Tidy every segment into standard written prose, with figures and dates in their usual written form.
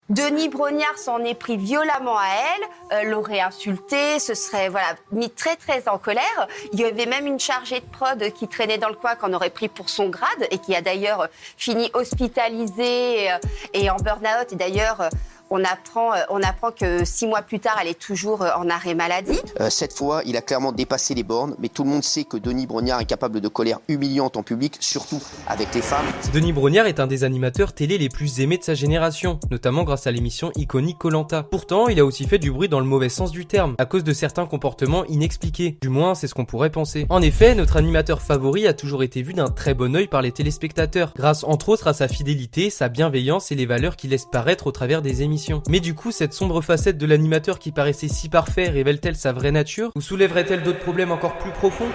Denis Brognard s'en est pris violemment à elle, l'aurait insultée, se serait mis très très en colère. Il y avait même une chargée de prod qui traînait dans le coin qu'on aurait pris pour son grade et qui a d'ailleurs fini hospitalisée et en burn-out. Et d'ailleurs, on apprend que 6 mois plus tard, elle est toujours en arrêt maladie. Cette fois, il a clairement dépassé les bornes, mais tout le monde sait que Denis Brognard est capable de colère humiliante en public, surtout avec les femmes. Denis Brognard est un des animateurs télé les plus aimés de sa génération, notamment grâce à l'émission iconique Koh-Lanta. Pourtant, il a aussi fait du bruit dans le mauvais sens du terme, à cause de certains comportements inexpliqués. Du moins, c'est ce qu'on pourrait penser. En effet, notre animateur favori a toujours été vu d'un très bon œil par les téléspectateurs, grâce entre autres à sa fidélité, sa bienveillance et les valeurs qu'il laisse paraître au travers des émissions. Mais du coup, cette sombre facette de l'animateur qui paraissait si parfait révèle-t-elle sa vraie nature ou soulèverait-elle d'autres problèmes encore plus profonds?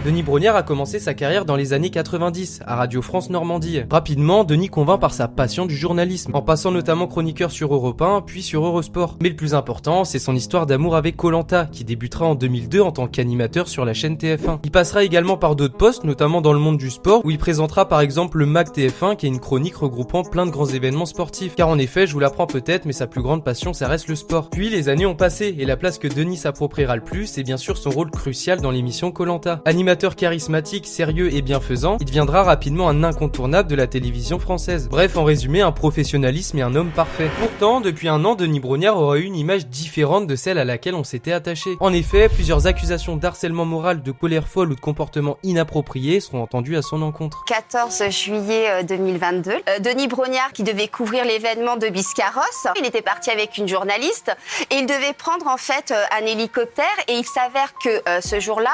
Denis Brognard a commencé sa carrière dans les années 90 à Radio France Normandie. Rapidement, Denis convainc par sa passion du journalisme, en passant notamment chroniqueur sur Europe 1 puis sur Eurosport. Mais le plus important, c'est son histoire d'amour avec Koh-Lanta, qui débutera en 2002 en tant qu'animateur sur la chaîne TF1. Il passera également par d'autres postes, notamment dans le monde du sport, où il présentera par exemple le MAG TF1, qui est une chronique regroupant plein de grands événements sportifs. Car en effet, je vous l'apprends peut-être, mais sa plus grande passion, ça reste le sport. Puis les années ont passé, et la place que Denis s'appropriera le plus, c'est bien sûr son rôle crucial dans l'émission Koh-Lanta. Animateur charismatique, sérieux et bienfaisant, il deviendra rapidement un incontournable de la télévision française. Bref, en résumé, un professionnalisme et un homme parfait. Pourtant, depuis un an, Denis Brognard aura eu une image différente de celle à laquelle on s'était attaché. En effet, plusieurs accusations d'harcèlement moral, de colère folle ou de comportement inapproprié seront entendues à son encontre. 14 juillet 2022, Denis Brognard, qui devait couvrir l'événement de Biscarrosse, il était parti avec une journaliste et il devait prendre en fait un hélicoptère et il s'avère que ce jour-là,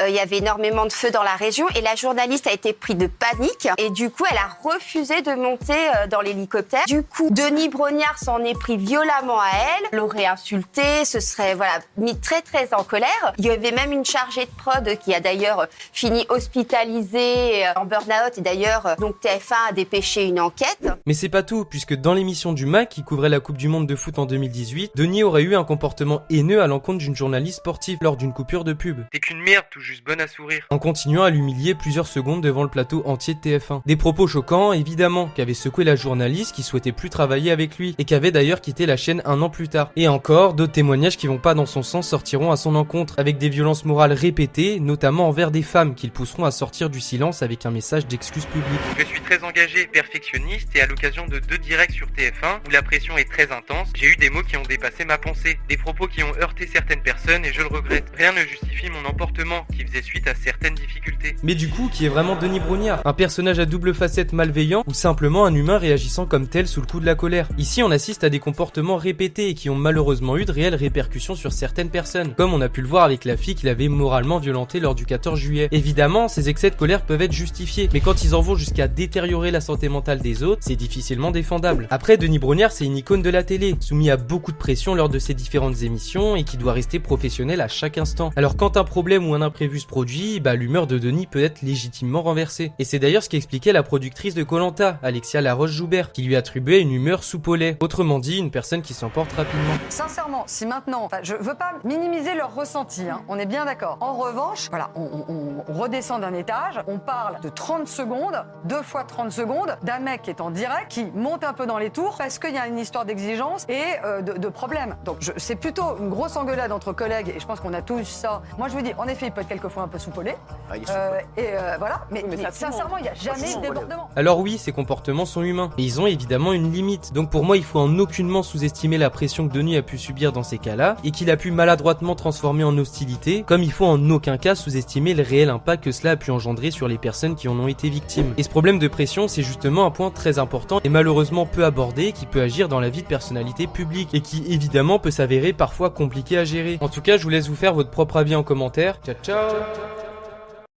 il y avait énormément de feu dans la région et la journaliste a été prise de panique et du coup, elle a refusé de monter dans l'hélicoptère. Du coup, Denis Brognard s'en est pris violemment à elle, l'aurait insultée, se serait mis très très en colère. Il y avait même une chargée de prod qui a d'ailleurs fini hospitalisée en burn-out et d'ailleurs donc TF1 a dépêché une enquête. Mais c'est pas tout, puisque dans l'émission du MAC qui couvrait la Coupe du Monde de foot en 2018, Denis aurait eu un comportement haineux à l'encontre d'une journaliste sportive lors d'une coupure de pub. T'es qu'une merde, tout juste bonne à sourire. En continuant à l'humilier plusieurs secondes devant le plateau entier de TF1. Des propos choquants, évidemment, qu'avait secoué la journaliste qui souhaitait plus travailler avec lui et qui avait d'ailleurs quitté la chaîne un an plus tard. Et encore, d'autres témoignages qui vont pas dans son sens sortiront à son encontre, avec des violences morales répétées, notamment envers des femmes, qui le pousseront à sortir du silence avec un message d'excuse publique. Je suis très engagé, perfectionniste, et à l'occasion de 2 directs sur TF1, où la pression est très intense, j'ai eu des mots qui ont dépassé ma pensée, des propos qui ont heurté certaines personnes et je le regrette. Rien ne justifie mon emportement, qui faisait suite à certaines difficultés. Mais du coup, qui est vraiment Denis Brognard? Un personnage à double facette malveillant ou simplement un humain réagissant comme tel sous le coup de la colère? Ici, on assiste à des comportements répétés et qui ont malheureusement eu de réelles répercussions sur certaines personnes, comme on a pu le voir avec la fille qu'il avait moralement violentée lors du 14 juillet. Évidemment, ces excès de colère peuvent être justifiés, mais quand ils en vont jusqu'à détériorer la santé mentale des autres, c'est difficilement défendable. Après, Denis Brognard, c'est une icône de la télé, soumis à beaucoup de pression lors de ses différentes émissions et qui doit rester professionnel à chaque instant. Alors quand un problème ou un imprévu se produit, l'humeur de Denis peut être légitimement renversée. Et c'est d'ailleurs ce qu'expliquait la productrice de Koh-Lanta, Alexia Laroche-Joubert, qui lui attribuait une humeur soupe au lait. Autrement dit, une personne qui s'emporte rapidement. Sincèrement, si maintenant, je veux pas minimiser leur ressenti, on est bien d'accord. En revanche, voilà, on redescend d'un étage, on parle de 30 secondes, 2 fois 30 secondes, d'un mec qui est en direct, qui monte un peu dans les tours parce qu'il y a une histoire d'exigence et de problème. Donc c'est plutôt une grosse engueulade entre collègues et je pense qu'on a tous ça. Moi je vous dis, en effet, il peut être quelquefois un peu soupe au lait. Voilà, mais sincèrement, il n'y a jamais de débordement. Alors oui, ces comportements sont humains, et ils ont évidemment une limite. Donc pour moi, il faut en aucunement sous-estimer la pression que Denis a pu subir dans ces cas-là, et qu'il a pu maladroitement transformer en hostilité, comme il faut en aucun cas sous-estimer le réel impact que cela a pu engendrer sur les personnes qui en ont été victimes. Et ce problème de pression, c'est justement un point très important et malheureusement peu abordé, qui peut agir dans la vie de personnalité publique, et qui évidemment peut s'avérer parfois compliqué à gérer. En tout cas, je vous laisse vous faire votre propre avis en commentaire. Ciao ciao.